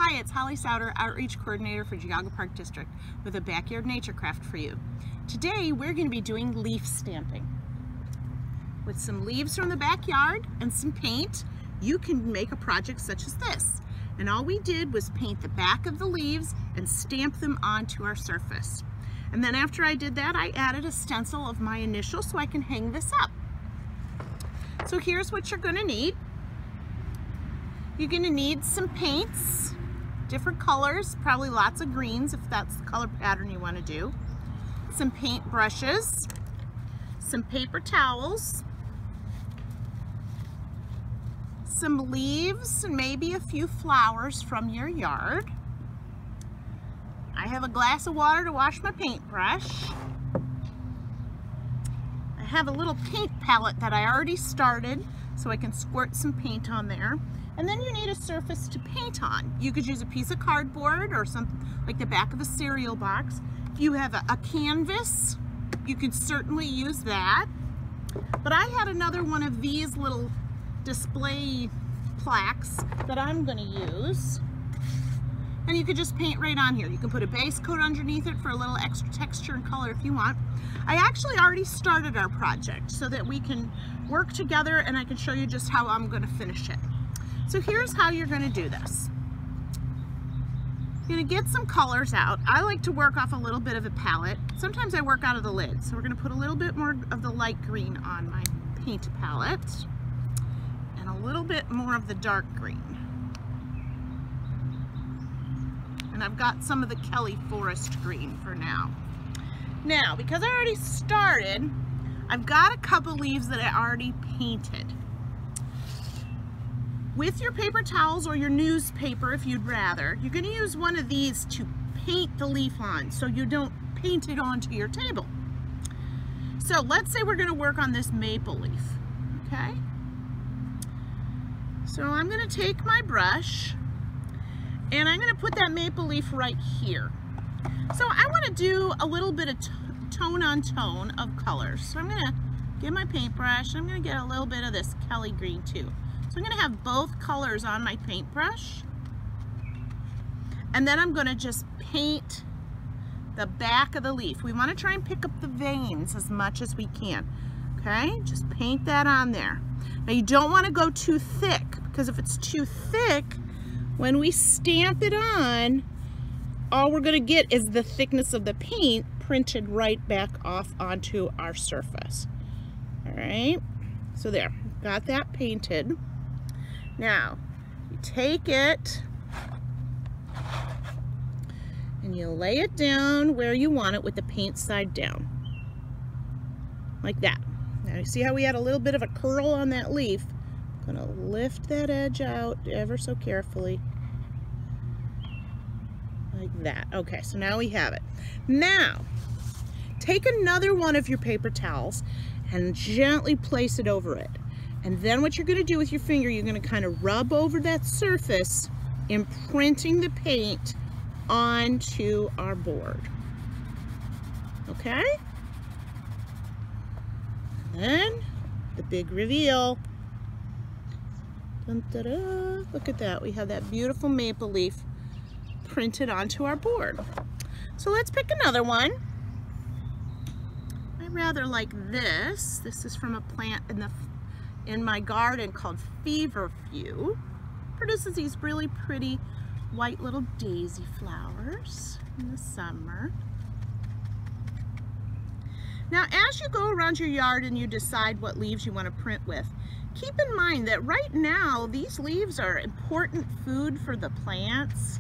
Hi, it's Holly Souter, Outreach Coordinator for Geauga Park District, with a backyard nature craft for you. Today we're going to be doing leaf stamping. With some leaves from the backyard and some paint, you can make a project such as this. And all we did was paint the back of the leaves and stamp them onto our surface. And then after I did that, I added a stencil of my initials so I can hang this up. So here's what you're going to need. You're going to need some paints, different colors, probably lots of greens if that's the color pattern you want to do. Some paint brushes, some paper towels, some leaves, and maybe a few flowers from your yard. I have a glass of water to wash my paintbrush. I have a little paint palette that I already started so I can squirt some paint on there. And then you need a surface to paint on. You could use a piece of cardboard or something like the back of a cereal box. If you have a canvas, you could certainly use that. But I had another one of these little display plaques that I'm going to use. And you could just paint right on here. You can put a base coat underneath it for a little extra texture and color if you want. I actually already started our project so that we can work together and I can show you just how I'm going to finish it. So here's how you're going to do this. You're going to get some colors out. I like to work off a little bit of a palette. Sometimes I work out of the lid. So we're going to put a little bit more of the light green on my paint palette and a little bit more of the dark green. And I've got some of the Kelly Forest green for now. Now, because I already started, I've got a couple leaves that I already painted. With your paper towels or your newspaper, if you'd rather, you're going to use one of these to paint the leaf on so you don't paint it onto your table. So let's say we're going to work on this maple leaf, okay? So I'm going to take my brush and I'm going to put that maple leaf right here. So I want to do a little bit of tone on tone of colors. So I'm going to get my paintbrush and I'm going to get a little bit of this Kelly green too. So I'm going to have both colors on my paintbrush, and then I'm going to just paint the back of the leaf. We want to try and pick up the veins as much as we can. Okay, just paint that on there. Now you don't want to go too thick, because if it's too thick, when we stamp it on, all we're going to get is the thickness of the paint printed right back off onto our surface. All right, so there, got that painted. Now, you take it and you lay it down where you want it with the paint side down. Like that. Now you see how we had a little bit of a curl on that leaf? I'm going to lift that edge out ever so carefully. Like that. Okay, so now we have it. Now, take another one of your paper towels and gently place it over it. And then what you're going to do with your finger, you're going to kind of rub over that surface, imprinting the paint onto our board. Okay? And then the big reveal. Dun, da, da. Look at that. We have that beautiful maple leaf printed onto our board. So let's pick another one. I rather like this. This is from a plant in my garden called Feverfew. Produces these really pretty white little daisy flowers in the summer. Now as you go around your yard and you decide what leaves you want to print with, keep in mind that right now these leaves are important food for the plants,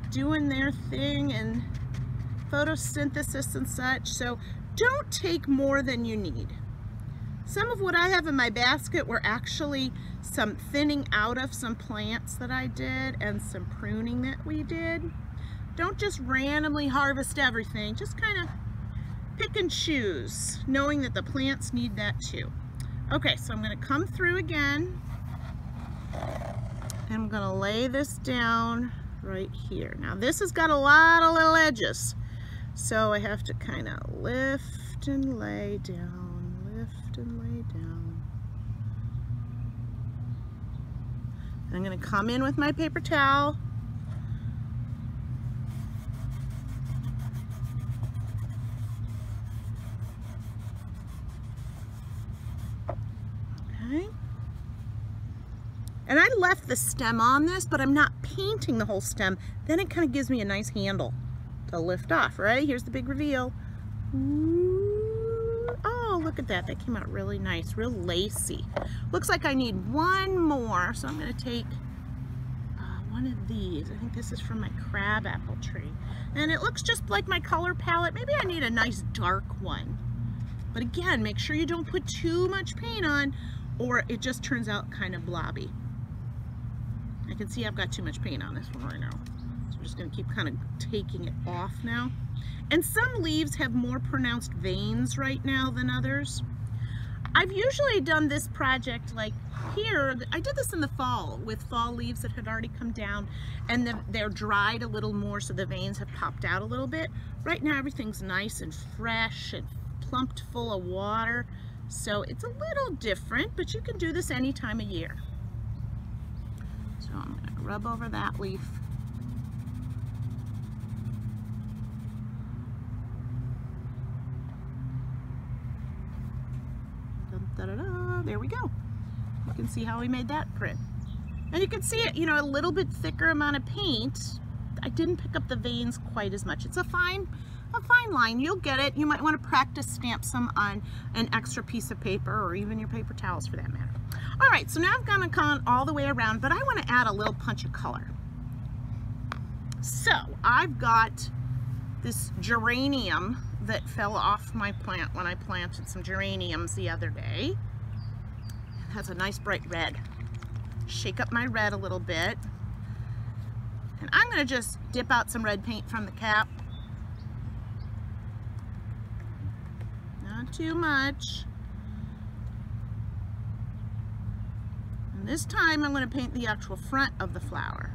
doing their thing and photosynthesis and such, so don't take more than you need. Some of what I have in my basket were actually some thinning out of some plants that I did and some pruning that we did. Don't just randomly harvest everything. Just kind of pick and choose, knowing that the plants need that too. Okay, so I'm going to come through again and I'm going to lay this down right here. Now this has got a lot of little edges, so I have to kind of lift and lay down, lift and lay down. I'm going to come in with my paper towel And I left the stem on this, but I'm not painting the whole stem. Then it kind of gives me a nice handle to lift off. Ready? Here's the big reveal. Ooh. Oh, look at that. That came out really nice, real lacy. Looks like I need one more, so I'm going to take one of these. I think this is from my crabapple tree. And it looks just like my color palette. Maybe I need a nice dark one. But again, make sure you don't put too much paint on or it just turns out kind of blobby. I can see I've got too much paint on this one right now. So I'm just going to keep kind of taking it off now. And some leaves have more pronounced veins right now than others. I've usually done this project like here. I did this in the fall with fall leaves that had already come down and they're dried a little more so the veins have popped out a little bit. Right now everything's nice and fresh and plumped full of water. So it's a little different, but you can do this any time of year. So I'm going to rub over that leaf. There we go. You can see how we made that print. And you can see it, you know, a little bit thicker amount of paint. I didn't pick up the veins quite as much. It's a fine line. You'll get it. You might want to practice stamp some on an extra piece of paper or even your paper towels for that matter. All right, so now I've gone all the way around, but I want to add a little punch of color. So I've got this geranium that fell off my plant when I planted some geraniums the other day. It has a nice bright red. Shake up my red a little bit. And I'm going to just dip out some red paint from the cap. Not too much. And this time I'm going to paint the actual front of the flower,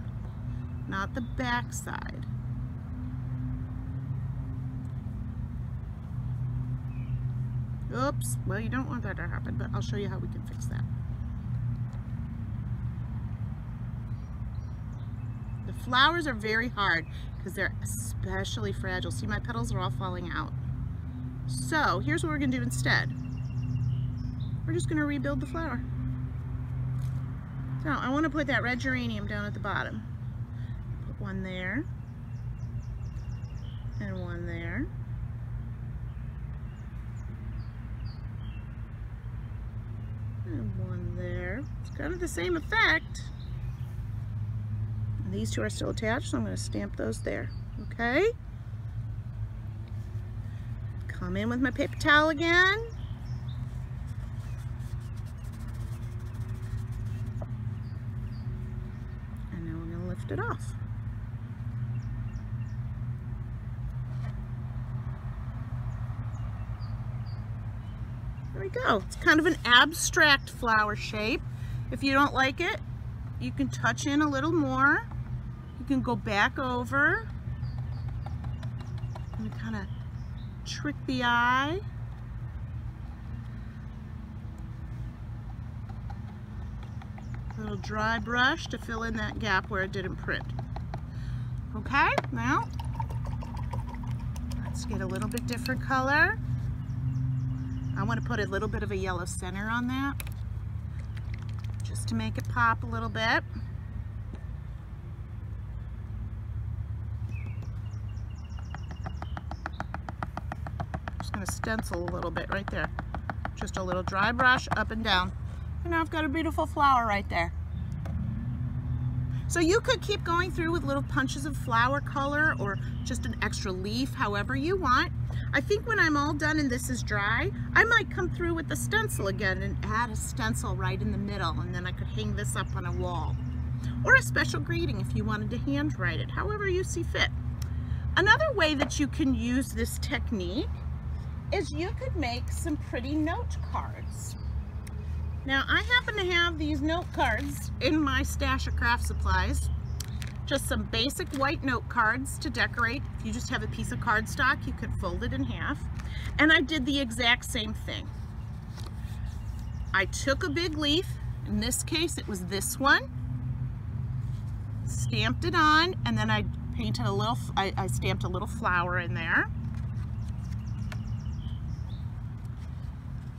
not the back side. Oops, well, you don't want that to happen, but I'll show you how we can fix that. The flowers are very hard because they're especially fragile. See, my petals are all falling out. So here's what we're going to do instead. We're just going to rebuild the flower. So I want to put that red geranium down at the bottom. Put one there, and one there. And one there. It's kind of the same effect. And these two are still attached, so I'm going to stamp those there. Okay? Come in with my paper towel again. And now we're going to lift it off. There we go. It's kind of an abstract flower shape. If you don't like it, you can touch in a little more. You can go back over and kind of trick the eye. A little dry brush to fill in that gap where it didn't print. Okay, now let's get a little bit different color. I want to put a little bit of a yellow center on that, just to make it pop a little bit. Just going to stencil a little bit right there. Just a little dry brush up and down. And now I've got a beautiful flower right there. So you could keep going through with little punches of flower color or just an extra leaf, however you want. I think when I'm all done and this is dry, I might come through with the stencil again and add a stencil right in the middle, and then I could hang this up on a wall. Or a special greeting if you wanted to handwrite it, however you see fit. Another way that you can use this technique is you could make some pretty note cards. Now, I happen to have these note cards in my stash of craft supplies. Just some basic white note cards to decorate. If you just have a piece of cardstock, you could fold it in half. And I did the exact same thing. I took a big leaf, in this case it was this one, stamped it on, and then I painted a little, I stamped a little flower in there.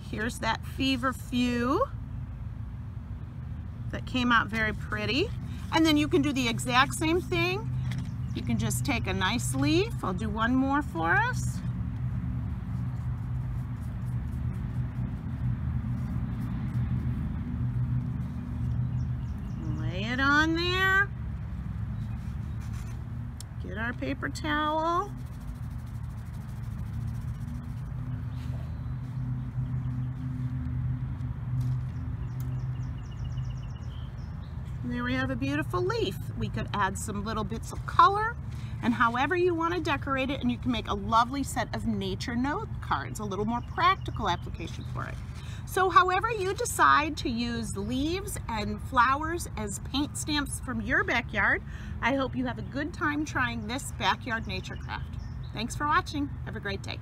Here's that feverfew. that came out very pretty. And then you can do the exact same thing. You can just take a nice leaf. I'll do one more for us. Lay it on there. Get our paper towel. And there we have a beautiful leaf. We could add some little bits of color and however you want to decorate it, and you can make a lovely set of nature note cards, a little more practical application for it. So however you decide to use leaves and flowers as paint stamps from your backyard, I hope you have a good time trying this backyard nature craft. Thanks for watching. Have a great day.